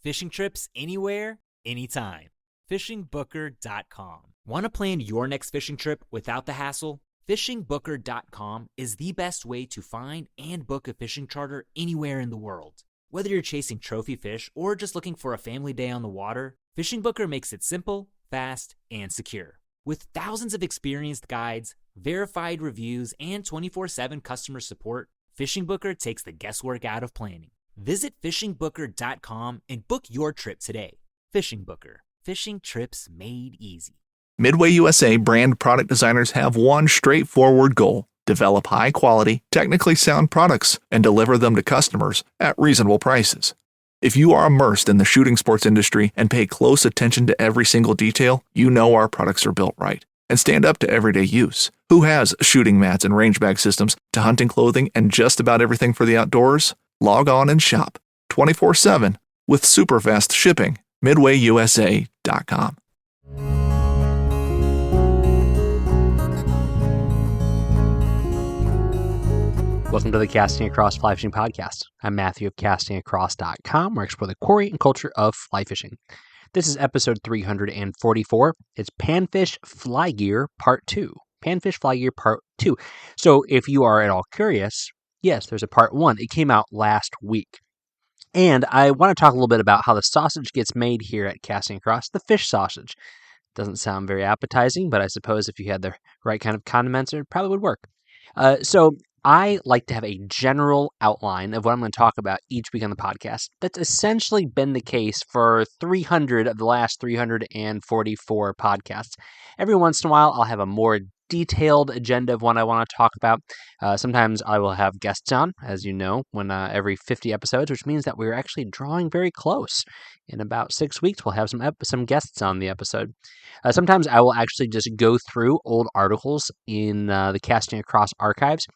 Fishing trips anywhere, anytime. FishingBooker.com. Want to plan your next fishing trip without the hassle? FishingBooker.com is the best way to find and book a fishing charter anywhere in the world. Whether you're chasing trophy fish or just looking for a family day on the water, Fishing Booker makes it simple, fast, and secure. With thousands of experienced guides, verified reviews, and 24/7 customer support, Fishing Booker takes the guesswork out of planning. Visit FishingBooker.com and book your trip today. Fishing Booker. Fishing trips made easy. Midway USA brand product designers have one straightforward goal: develop high-quality, technically sound products and deliver them to customers at reasonable prices. If you are immersed in the shooting sports industry and pay close attention to every single detail, you know our products are built right and stand up to everyday use. Who has shooting mats and range bag systems to hunting clothing and just about everything for the outdoors? Log on and shop 24/7 with super fast shipping. MidwayUSA.com. Welcome to the Casting Across Fly Fishing Podcast. I'm Matthew of castingacross.com, where I explore the quarry and culture of fly fishing. This is episode 344. It's Panfish Fly Gear Part 2. Panfish Fly Gear Part 2. So if you are at all curious, yes, there's a Part 1. It came out last week. And I want to talk a little bit about how the sausage gets made here at Casting Across, the fish sausage. Doesn't sound very appetizing, but I suppose if you had the right kind of condiments, it probably would work. So I like to have a general outline of what I'm going to talk about each week on the podcast. That's essentially been the case for 300 of the last 344 podcasts. Every once in a while, I'll have a more detailed agenda of what I want to talk about. Sometimes I will have guests on, as you know, when every 50 episodes, which means that we're actually drawing very close. In about 6 weeks, we'll have some guests on the episode. Sometimes I will actually just go through old articles in the Casting Across archives,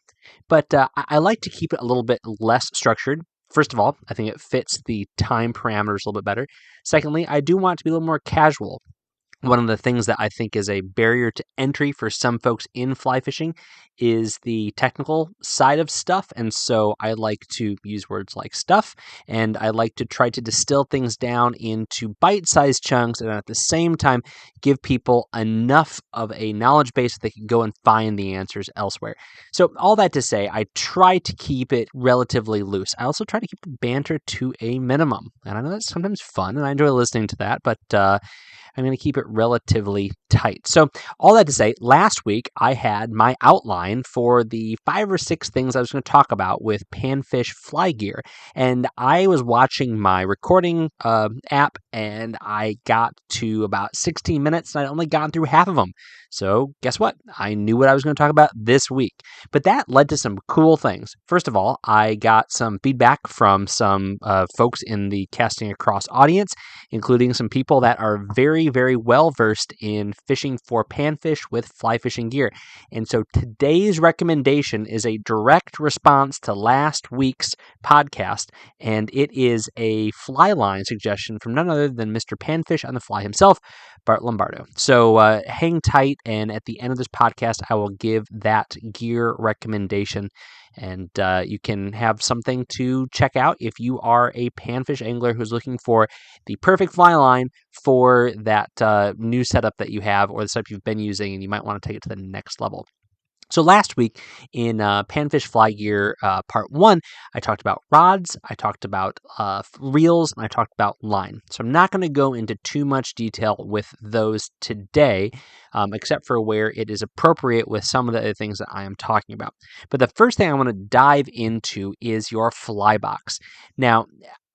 but I like to keep it a little bit less structured. First of all, I think it fits the time parameters a little bit better. Secondly, I do want it to be a little more casual. One of the things that I think is a barrier to entry for some folks in fly fishing is the technical side of stuff. And so I like to use words like stuff, and I like to try to distill things down into bite-sized chunks and at the same time give people enough of a knowledge base that they can go and find the answers elsewhere. So all that to say, I try to keep it relatively loose. I also try to keep the banter to a minimum. And I know that's sometimes fun, and I enjoy listening to that, but I'm going to keep it relatively tight. So all that to say, last week I had my outline for the 5 or 6 things I was going to talk about with Panfish Fly Gear. And I was watching my recording app, and I got to about 16 minutes, and I'd only gotten through half of them. So guess what? I knew what I was going to talk about this week. But that led to some cool things. First of all, I got some feedback from some folks in the Casting Across audience, including some people that are very, very well versed in fishing for panfish with fly fishing gear. And so today's recommendation is a direct response to last week's podcast, and it is a fly line suggestion from none other than Mr. Panfish on the Fly himself, Bart Lombardo. So hang tight, and at the end of this podcast, I will give that gear recommendation, and you can have something to check out if you are a panfish angler who's looking for the perfect fly line for that new setup that you have or the setup you've been using, and you might want to take it to the next level. So last week in Panfish Fly Gear Part 1, I talked about rods, I talked about reels, and I talked about line. So I'm not going to go into too much detail with those today, except for where it is appropriate with some of the other things that I am talking about. But the first thing I want to dive into is your fly box. Now,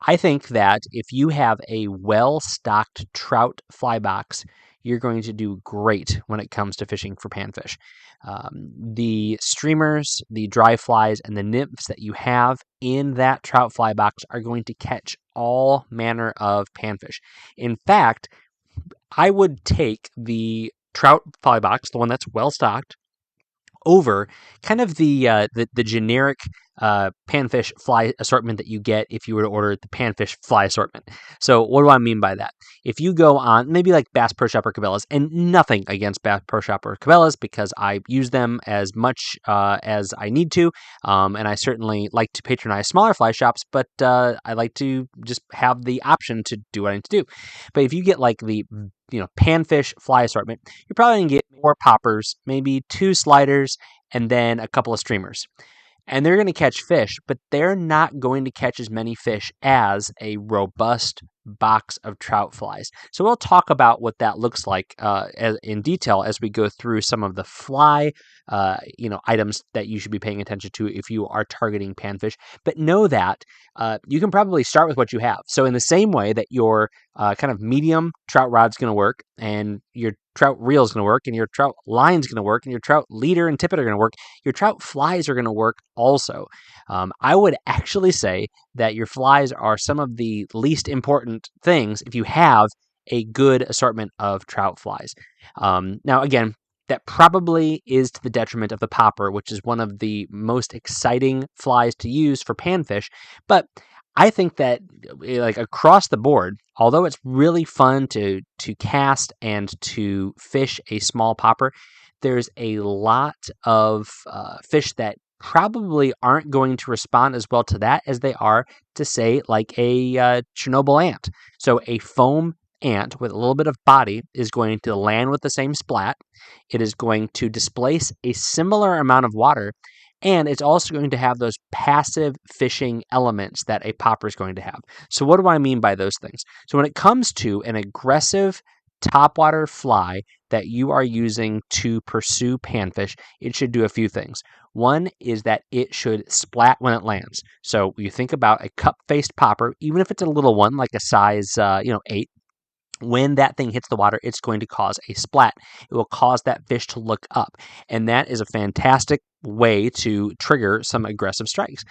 I think that if you have a well-stocked trout fly box, you're going to do great when it comes to fishing for panfish. The streamers, the dry flies, and the nymphs that you have in that trout fly box are going to catch all manner of panfish. In fact, I would take the trout fly box, the one that's well stocked, over kind of the generic panfish fly assortment that you get if you were to order the panfish fly assortment. So what do I mean by that? If you go on maybe like Bass Pro Shop or Cabela's, and nothing against Bass Pro Shop or Cabela's because I use them as much as I need to, and I certainly like to patronize smaller fly shops, but I like to just have the option to do what I need to do. But if you get like the panfish fly assortment, you're probably going to get 4 poppers, maybe 2 sliders, and then a couple of streamers. And they're going to catch fish, but they're not going to catch as many fish as a robust box of trout flies. So we'll talk about what that looks like in detail as we go through some of the fly items that you should be paying attention to if you are targeting panfish. But know that you can probably start with what you have. So in the same way that your kind of medium trout rod's going to work, and your trout reel is going to work, and your trout line is going to work, and your trout leader and tippet are going to work, your trout flies are going to work also. I would actually say that your flies are some of the least important things if you have a good assortment of trout flies. Now, again, that probably is to the detriment of the popper, which is one of the most exciting flies to use for panfish. But I think that like across the board, although it's really fun to cast and to fish a small popper, there's a lot of fish that probably aren't going to respond as well to that as they are to, say, like a Chernobyl ant. So a foam ant with a little bit of body is going to land with the same splat. It is going to displace a similar amount of water, and it's also going to have those passive fishing elements that a popper is going to have. So what do I mean by those things? So when it comes to an aggressive topwater fly that you are using to pursue panfish, it should do a few things. One is that it should splat when it lands. So you think about a cup-faced popper, even if it's a little one, like a size 8, when that thing hits the water, it's going to cause a splat. It will cause that fish to look up. And that is a fantastic way to trigger some aggressive strikes.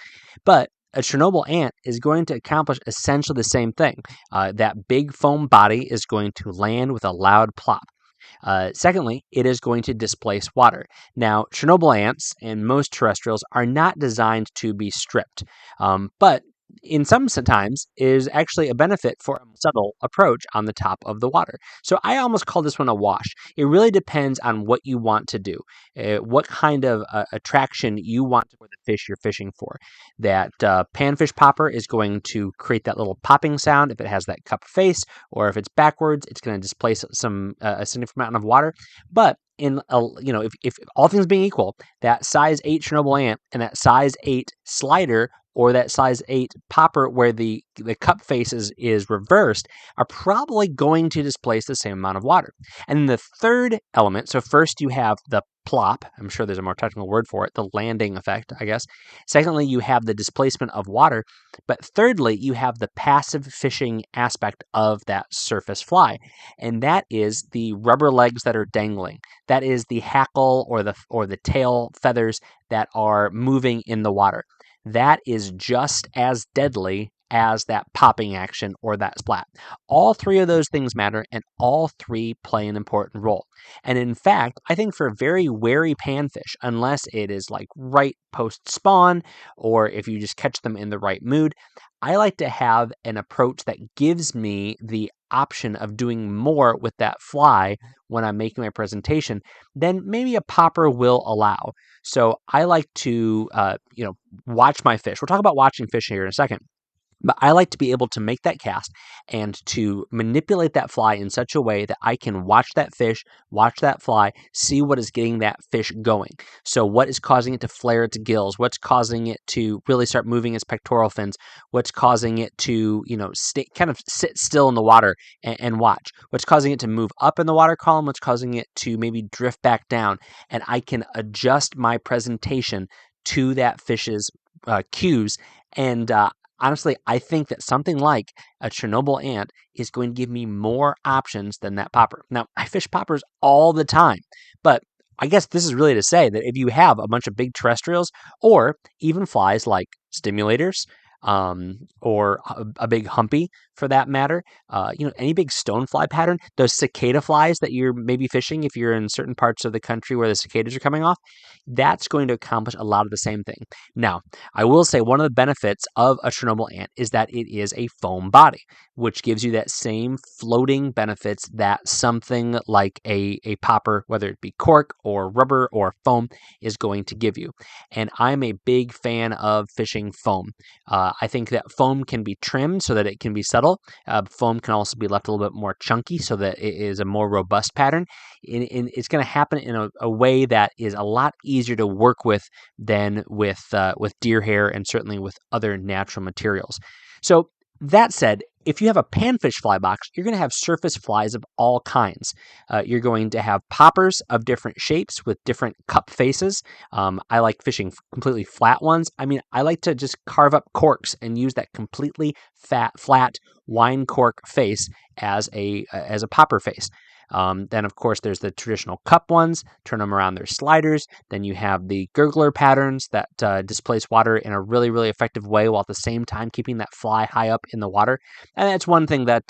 But a Chernobyl ant is going to accomplish essentially the same thing. That big foam body is going to land with a loud plop. Secondly, it is going to displace water. Now, Chernobyl ants and most terrestrials are not designed to be stripped, but in some times is actually a benefit for a subtle approach on the top of the water. So I almost call this one a wash. It really depends on what you want to do, what kind of attraction you want for the fish you're fishing for. That panfish popper is going to create that little popping sound if it has that cup face, or if it's backwards, it's going to displace a significant amount of water. But if all things being equal, that size 8 Chernobyl ant and that size 8 slider or that size 8 popper where the cup face is reversed are probably going to displace the same amount of water. And the third element, so first you have the plop, I'm sure there's a more technical word for it, the landing effect, I guess. Secondly, you have the displacement of water. But thirdly, you have the passive fishing aspect of that surface fly. And that is the rubber legs that are dangling. That is the hackle or the tail feathers that are moving in the water. That is just as deadly as that popping action or that splat. All three of those things matter, and all three play an important role. And in fact, I think for a very wary panfish, unless it is like right post spawn, or if you just catch them in the right mood, I like to have an approach that gives me the option of doing more with that fly when I'm making my presentation than maybe a popper will allow. So I like to, watch my fish. We'll talk about watching fish here in a second. But I like to be able to make that cast and to manipulate that fly in such a way that I can watch that fish, watch that fly, see what is getting that fish going. So what is causing it to flare its gills? What's causing it to really start moving its pectoral fins? What's causing it to, kind of sit still in the water and watch? What's causing it to move up in the water column? What's causing it to maybe drift back down? And I can adjust my presentation to that fish's cues. And honestly, I think that something like a Chernobyl ant is going to give me more options than that popper. Now, I fish poppers all the time, but I guess this is really to say that if you have a bunch of big terrestrials or even flies like stimulators or a big humpy for that matter, any big stonefly pattern, those cicada flies that you're maybe fishing if you're in certain parts of the country where the cicadas are coming off, that's going to accomplish a lot of the same thing. Now, I will say one of the benefits of a Chernobyl ant is that it is a foam body, which gives you that same floating benefits that something like a popper, whether it be cork or rubber or foam, is going to give you. And I'm a big fan of fishing foam. I think that foam can be trimmed so that it can be subtle. Foam can also be left a little bit more chunky so that it is a more robust pattern. And it's going to happen in a way that is a lot easier to work with than with deer hair and certainly with other natural materials. So that said, if you have a panfish fly box, you're going to have surface flies of all kinds. You're going to have poppers of different shapes with different cup faces. I like fishing completely flat ones. I mean, I like to just carve up corks and use that completely flat wine cork face as a popper face. Then, of course, there's the traditional cup ones. Turn them around, they're sliders. Then you have the gurgler patterns that displace water in a really, really effective way while at the same time keeping that fly high up in the water. And that's one thing that,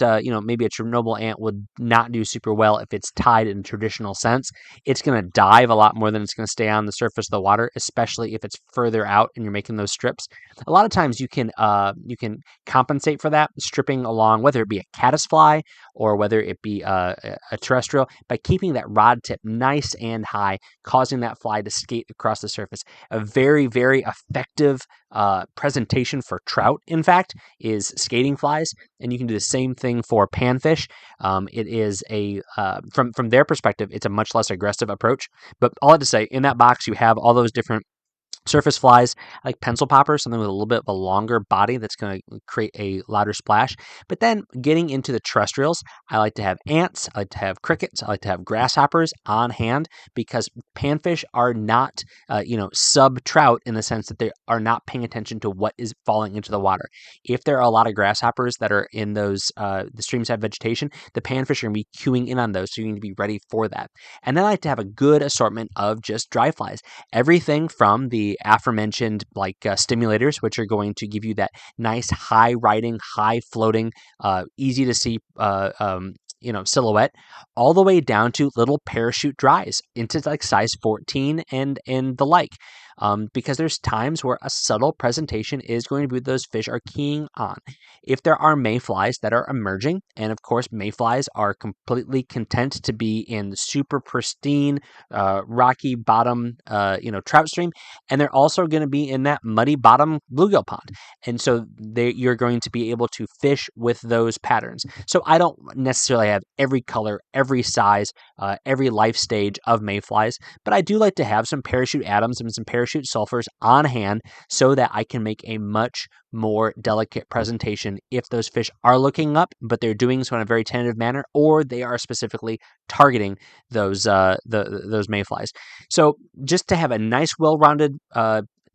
maybe a Chernobyl ant would not do super well if it's tied in a traditional sense. It's going to dive a lot more than it's going to stay on the surface of the water, especially if it's further out and you're making those strips. A lot of times you can compensate for that stripping along, whether it be a caddisfly or whether it be a terrestrial, by keeping that rod tip nice and high, causing that fly to skate across the surface. A very, very effective presentation for trout, in fact, is skating flies, and you can do the same thing for panfish. It is from their perspective, it's a much less aggressive approach. But all I have to say, in that box, you have all those different surface flies. I like pencil poppers, something with a little bit of a longer body that's going to create a louder splash. But then getting into the terrestrials, I like to have ants, I like to have crickets, I like to have grasshoppers on hand, because panfish are not, sub trout in the sense that they are not paying attention to what is falling into the water. If there are a lot of grasshoppers that are in those the streamside vegetation, the panfish are going to be queuing in on those, so you need to be ready for that. And then I like to have a good assortment of just dry flies. Everything from the aforementioned stimulators, which are going to give you that nice high riding, high floating, easy to see silhouette, all the way down to little parachute dries into like size 14 and the like. Because there's times where a subtle presentation is going to be what those fish are keying on. If there are mayflies that are emerging, and of course mayflies are completely content to be in the super pristine, rocky bottom, trout stream, and they're also going to be in that muddy bottom bluegill pond, and so you're going to be able to fish with those patterns. So I don't necessarily have every color, every size, every life stage of mayflies, but I do like to have some parachute Adams and some parachute sulfurs on hand so that I can make a much more delicate presentation if those fish are looking up, but they're doing so in a very tentative manner, or they are specifically targeting those mayflies. So just to have a nice, well-rounded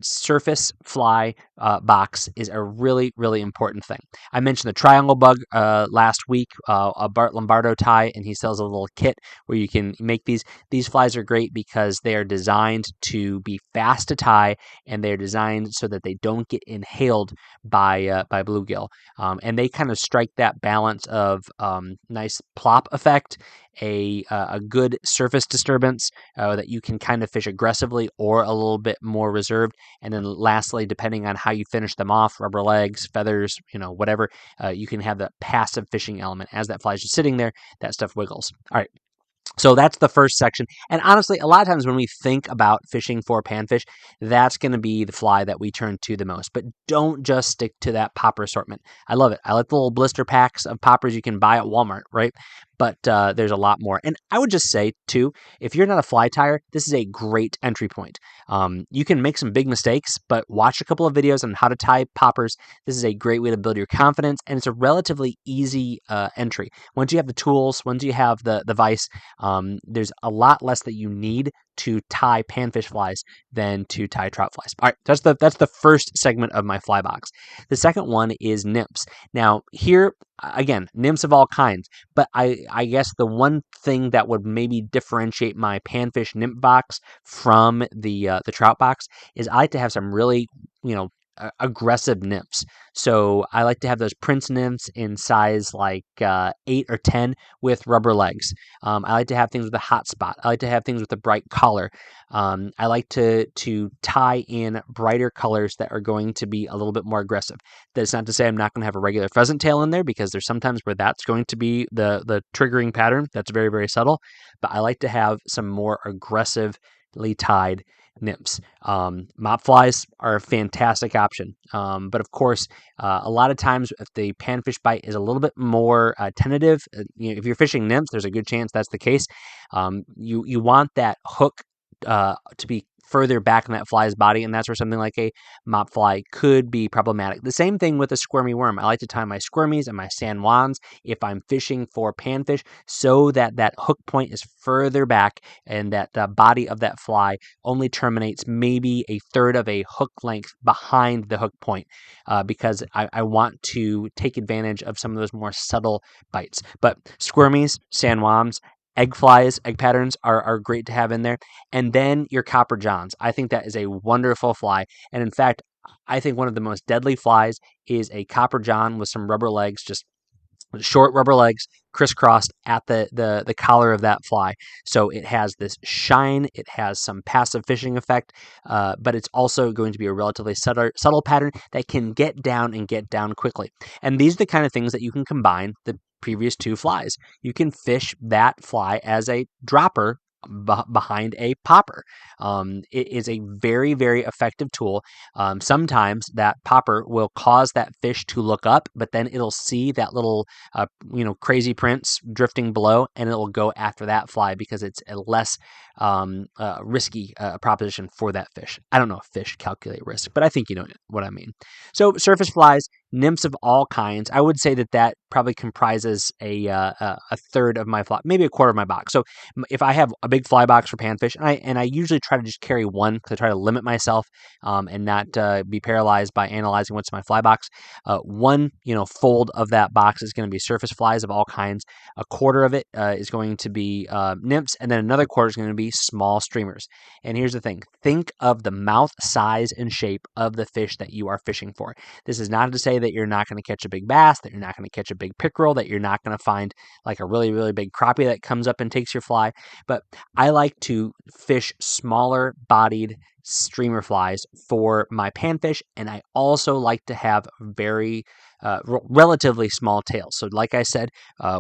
surface fly box is a really, really important thing. I mentioned the triangle bug last week, a Bart Lombardo tie, and he sells a little kit where you can make these. These flies are great because they are designed to be fast to tie, and they're designed so that they don't get inhaled by bluegill. And they kind of strike that balance of nice plop effect, a good surface disturbance that you can kind of fish aggressively or a little bit more reserved. And then lastly, depending on how you finish them off, rubber legs, feathers, whatever, you can have the passive fishing element. As that fly is just sitting there, that stuff wiggles. All right. So that's the first section. And honestly, a lot of times when we think about fishing for panfish, that's going to be the fly that we turn to the most. But don't just stick to that popper assortment. I love it. I like the little blister packs of poppers you can buy at Walmart, right? But there's a lot more. And I would just say, too, if you're not a fly tyer, this is a great entry point. You can make some big mistakes, but watch a couple of videos on how to tie poppers. This is a great way to build your confidence, and it's a relatively easy entry. Once you have the tools, once you have the vise, there's a lot less that you need to tie panfish flies than to tie trout flies. All right, that's the first segment of my fly box. The second one is nymphs. Now here, again, nymphs of all kinds, but I guess the one thing that would maybe differentiate my panfish nymph box from the trout box is I like to have some really, aggressive nymphs. So I like to have those prince nymphs in size like 8 or 10 with rubber legs. I like to have things with a hot spot. I like to have things with a bright collar. I like to tie in brighter colors that are going to be a little bit more aggressive. That's not to say I'm not going to have a regular pheasant tail in there, because there's sometimes where that's going to be the triggering pattern. That's very, very subtle. But I like to have some more aggressively tied nymphs. Mop flies are a fantastic option. But of course, a lot of times if the panfish bite is a little bit more tentative, if you're fishing nymphs, there's a good chance that's the case. You want that hook to be further back in that fly's body, and that's where something like a mop fly could be problematic. The same thing with a squirmy worm. I like to tie my squirmies and my San Juans if I'm fishing for panfish, so that that hook point is further back and that the body of that fly only terminates maybe a third of a hook length behind the hook point, because I want to take advantage of some of those more subtle bites. But squirmies, San Juans, egg flies, egg patterns are great to have in there. And then your copper johns. I think that is a wonderful fly. And in fact, I think one of the most deadly flies is a copper john with some rubber legs, just short rubber legs crisscrossed at the collar of that fly. So it has this shine, it has some passive fishing effect, but it's also going to be a relatively subtle pattern that can get down and get down quickly. And these are the kind of things that you can combine the previous two flies. You can fish that fly as a dropper behind a popper. It is a very, very effective tool. Sometimes that popper will cause that fish to look up, but then it'll see that little, crazy prince drifting below, and it will go after that fly because it's a less risky proposition for that fish. I don't know if fish calculate risk, but I think you know what I mean. So surface flies, nymphs of all kinds. I would say that probably comprises a third of my fly, maybe a quarter of my box. So if I have a big fly box for panfish, and I usually try to just carry one because I try to limit myself and not be paralyzed by analyzing what's in my fly box. One fold of that box is going to be surface flies of all kinds. A quarter of it is going to be nymphs, and then another quarter is going to be small streamers. And here's the thing: think of the mouth size and shape of the fish that you are fishing for. This is not to say that you're not going to catch a big bass, that you're not going to catch a big pickerel, that you're not going to find like a really, really big crappie that comes up and takes your fly. But I like to fish smaller bodied streamer flies for my panfish, and I also like to have very relatively small tails. So like I said,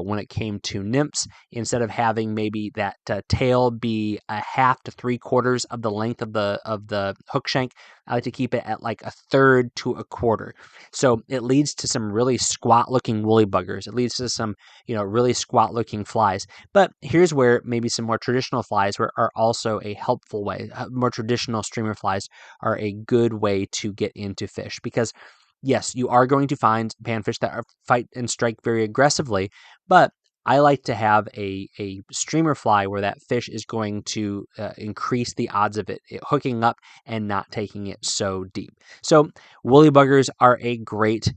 when it came to nymphs, instead of having maybe that tail be a half to 3/4 of the length of the hook shank, I like to keep it at like a third to a quarter. So it leads to some really squat looking woolly buggers. It leads to some really squat looking flies. But here's where maybe some more traditional flies are also a helpful way. More traditional streamer flies are a good way to get into fish, because yes, you are going to find panfish that fight and strike very aggressively, but I like to have a streamer fly where that fish is going to increase the odds of it hooking up and not taking it so deep. So woolly buggers are a great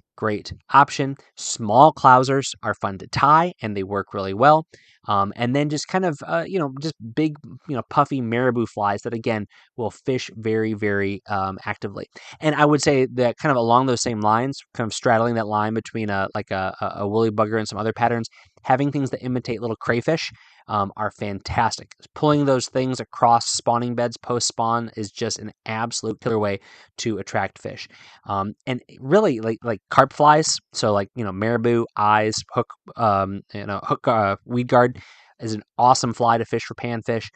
option. Small clousers are fun to tie and they work really well. And then just kind of, just big, puffy marabou flies that, again, will fish very, very actively. And I would say that kind of along those same lines, kind of straddling that line between a woolly bugger and some other patterns, having things that imitate little crayfish are fantastic. Pulling those things across spawning beds post-spawn is just an absolute killer way to attract fish. And really, like carp flies, so like marabou, eyes, hook, weed guard is an awesome fly to fish for panfish.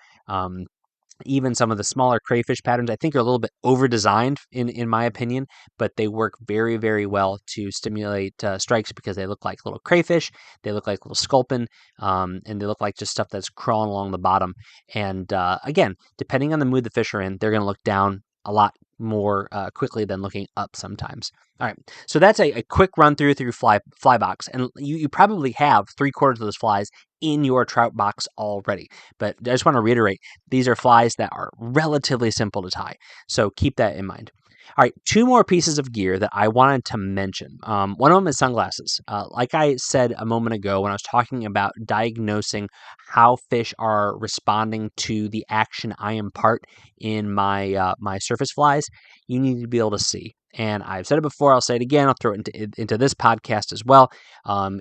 Even some of the smaller crayfish patterns, I think, are a little bit over-designed, in my opinion, but they work very, very well to stimulate strikes because they look like little crayfish, they look like little sculpin, and they look like just stuff that's crawling along the bottom. And again, depending on the mood the fish are in, they're going to look down a lot more quickly than looking up sometimes. All right, so that's a quick run through fly box, and you probably have 3/4 of those flies in your trout box already. But I just want to reiterate, these are flies that are relatively simple to tie, so keep that in mind. All right, 2 more pieces of gear that I wanted to mention. One of them is sunglasses. Like I said a moment ago when I was talking about diagnosing how fish are responding to the action I impart in my surface flies, you need to be able to see. And I've said it before, I'll say it again, I'll throw it into this podcast as well.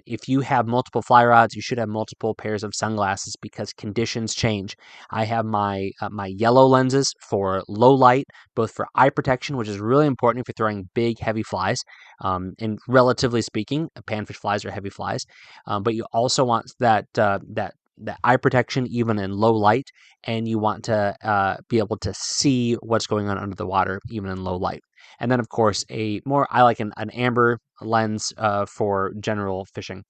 If you have multiple fly rods, you should have multiple pairs of sunglasses because conditions change. I have my yellow lenses for low light, both for eye protection, which is really important if you're throwing big, heavy flies. And relatively speaking, panfish flies are heavy flies, but you also want that eye protection even in low light, and you want to be able to see what's going on under the water even in low light. And then, of course, I like an amber lens for general fishing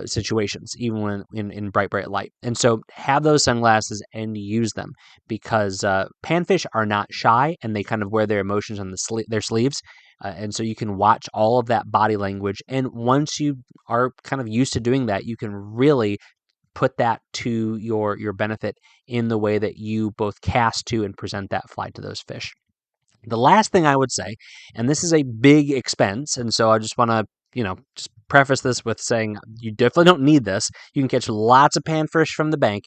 situations, even when in bright light. And so have those sunglasses and use them because panfish are not shy and they kind of wear their emotions on their sleeves. And so you can watch all of that body language. And once you are kind of used to doing that, you can really put that to your benefit in the way that you both cast to and present that fly to those fish. The last thing I would say, and this is a big expense, and so I just want to, just preface this with saying you definitely don't need this. You can catch lots of panfish from the bank,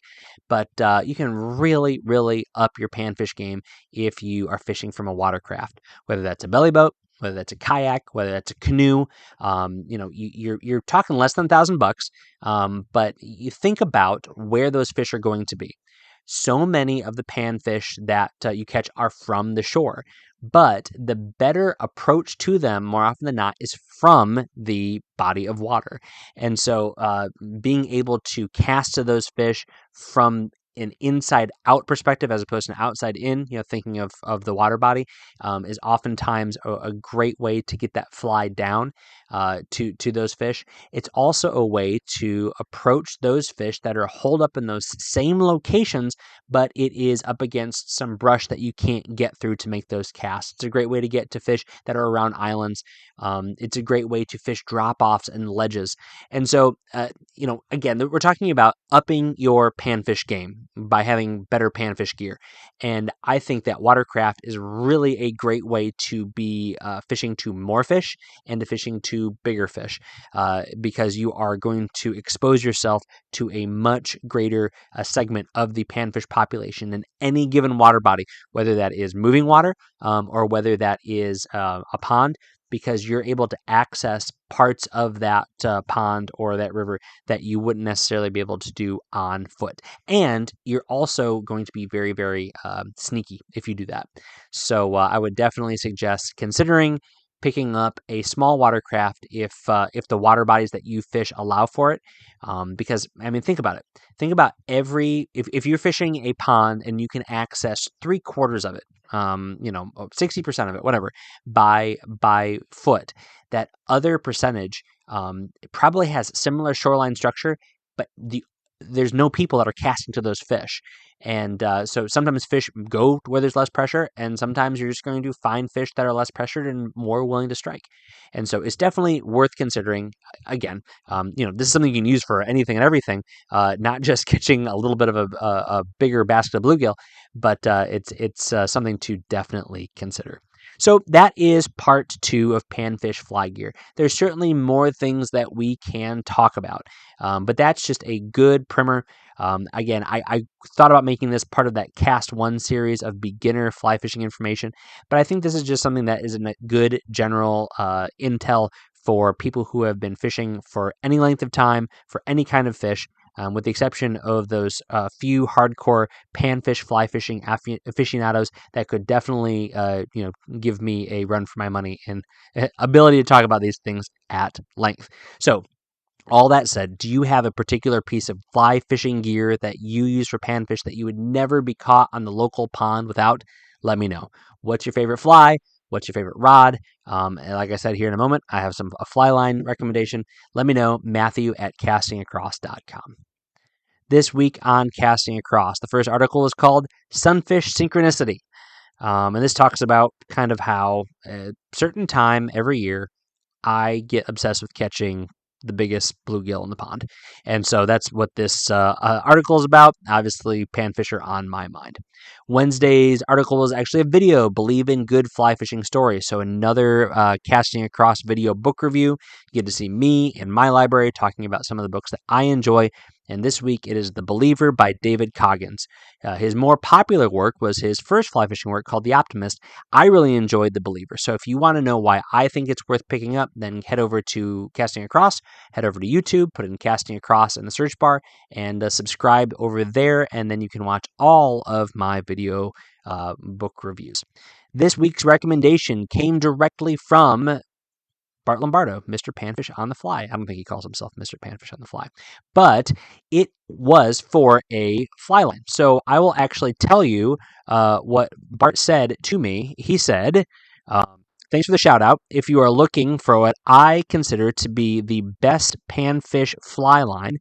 but you can really, really up your panfish game if you are fishing from a watercraft, whether that's a belly boat, whether that's a kayak, whether that's a canoe. You're talking less than $1,000, but you think about where those fish are going to be. So many of the panfish that you catch are from the shore, but the better approach to them more often than not is from the body of water. And so being able to cast to those fish from an inside out perspective as opposed to an outside in, thinking of the water body, is oftentimes a great way to get that fly down to those fish. It's also a way to approach those fish that are holed up in those same locations, but it is up against some brush that you can't get through to make those casts. It's a great way to get to fish that are around islands. It's a great way to fish drop-offs and ledges. And so, again, we're talking about upping your panfish game by having better panfish gear. And I think that watercraft is really a great way to be fishing to more fish and to fishing to bigger fish because you are going to expose yourself to a much greater segment of the panfish population in any given water body, whether that is moving water or whether that is a pond, because you're able to access parts of that pond or that river that you wouldn't necessarily be able to do on foot. And you're also going to be very, very sneaky if you do that. So I would definitely suggest considering picking up a small watercraft if the water bodies that you fish allow for it. Because, think about it. Think about if you're fishing a pond and you can access 3/4 of it, 60% of it, whatever, by foot, that other percentage probably has similar shoreline structure, but there's no people that are casting to those fish. And so sometimes fish go to where there's less pressure, and sometimes you're just going to find fish that are less pressured and more willing to strike. And so it's definitely worth considering. Again, this is something you can use for anything and everything, not just catching a little bit of a bigger basket of bluegill, but it's something to definitely consider. So that is part 2 of Panfish Fly Gear. There's certainly more things that we can talk about, but that's just a good primer. Again, I thought about making this part of that Cast 1 series of beginner fly fishing information, but I think this is just something that is a good general intel for people who have been fishing for any length of time, for any kind of fish, with the exception of those few hardcore panfish fly fishing aficionados that could definitely give me a run for my money and ability to talk about these things at length. So all that said, do you have a particular piece of fly fishing gear that you use for panfish that you would never be caught on the local pond without? Let me know. What's your favorite fly? What's your favorite rod? And like I said here in a moment, I have a fly line recommendation. Let me know, Matthew at castingacross.com. This week on Casting Across, the first article is called Sunfish Synchronicity. And this talks about kind of how a certain time every year I get obsessed with catching the biggest bluegill in the pond. And so that's what this article is about. Obviously, panfish are on my mind. Wednesday's article was actually a video, Believe in Good Fly Fishing Stories. So another Casting Across video book review. You get to see me in my library talking about some of the books that I enjoy and this week it is The Believer by David Coggins. His more popular work was his first fly fishing work called The Optimist. I really enjoyed The Believer, so if you want to know why I think it's worth picking up, then head over to Casting Across, head over to YouTube, put in Casting Across in the search bar, and subscribe over there, and then you can watch all of my video book reviews. This week's recommendation came directly from Bart Lombardo, Mr. Panfish on the Fly. I don't think he calls himself Mr. Panfish on the Fly, but it was for a fly line. So I will actually tell you what Bart said to me. He said, thanks for the shout out. If you are looking for what I consider to be the best panfish fly line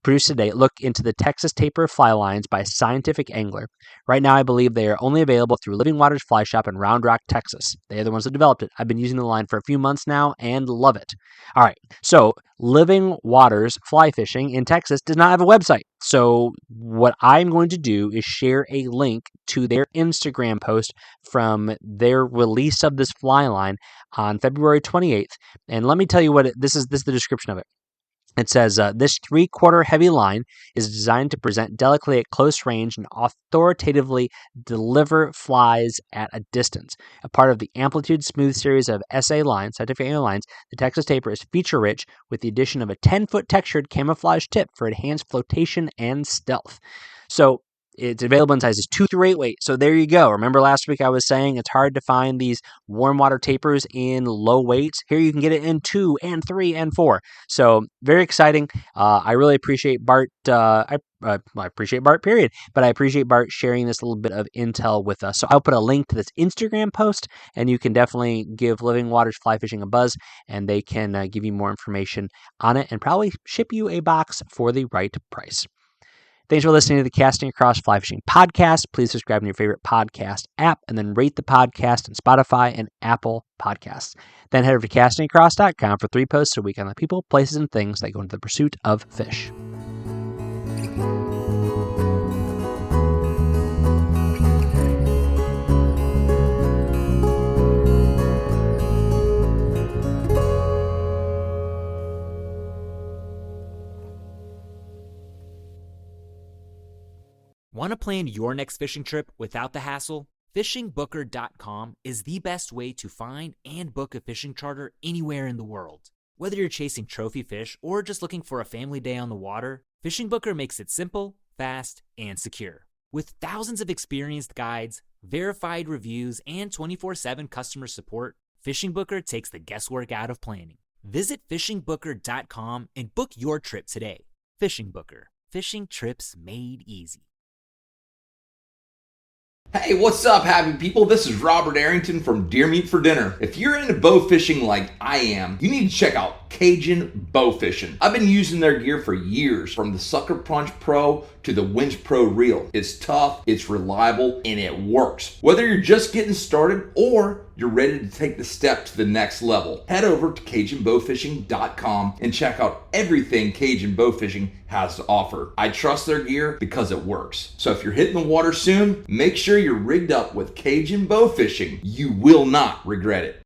produced today, look into the Texas Taper fly lines by Scientific Angler. Right now, I believe they are only available through Living Waters Fly Shop in Round Rock, Texas. They are the ones that developed it. I've been using the line for a few months now and love it. All right, so Living Waters Fly Fishing in Texas does not have a website. So what I'm going to do is share a link to their Instagram post from their release of this fly line on February 28th. And let me tell you what this is the description of it. It says, this 3/4 heavy line is designed to present delicately at close range and authoritatively deliver flies at a distance. A part of the Amplitude Smooth series of SA lines, Scientific Angler lines, the Texas Taper is feature-rich with the addition of a 10-foot textured camouflage tip for enhanced flotation and stealth. So it's available in sizes 2 through 8 weight. So there you go. Remember last week I was saying it's hard to find these warm water tapers in low weights. Here you can get it in 2 and 3 and 4. So very exciting. I really appreciate Bart. I appreciate Bart, period. But I appreciate Bart sharing this little bit of intel with us. So I'll put a link to this Instagram post, and you can definitely give Living Waters Fly Fishing a buzz, and they can give you more information on it and probably ship you a box for the right price. Thanks for listening to the Casting Across Fly Fishing podcast. Please subscribe to your favorite podcast app and then rate the podcast on Spotify and Apple Podcasts. Then head over to castingacross.com for 3 posts a week on the people, places, and things that go into the pursuit of fish. Want to plan your next fishing trip without the hassle? FishingBooker.com is the best way to find and book a fishing charter anywhere in the world. Whether you're chasing trophy fish or just looking for a family day on the water, Fishing Booker makes it simple, fast, and secure. With thousands of experienced guides, verified reviews, and 24/7 customer support, Fishing Booker takes the guesswork out of planning. Visit FishingBooker.com and book your trip today. Fishing Booker. Fishing trips made easy. Hey, what's up, happy people? This is Robert Arrington from Deer Meat for Dinner. If you're into bow fishing like I am, you need to check out Cajun Bow Fishing. I've been using their gear for years, from the Sucker Punch Pro to the Winch Pro Reel. It's tough, it's reliable, and it works. Whether you're just getting started or you're ready to take the step to the next level, head over to CajunBowfishing.com and check out everything Cajun Bow Fishing has to offer. I trust their gear because it works. So if you're hitting the water soon, make sure you're rigged up with Cajun Bow Fishing. You will not regret it.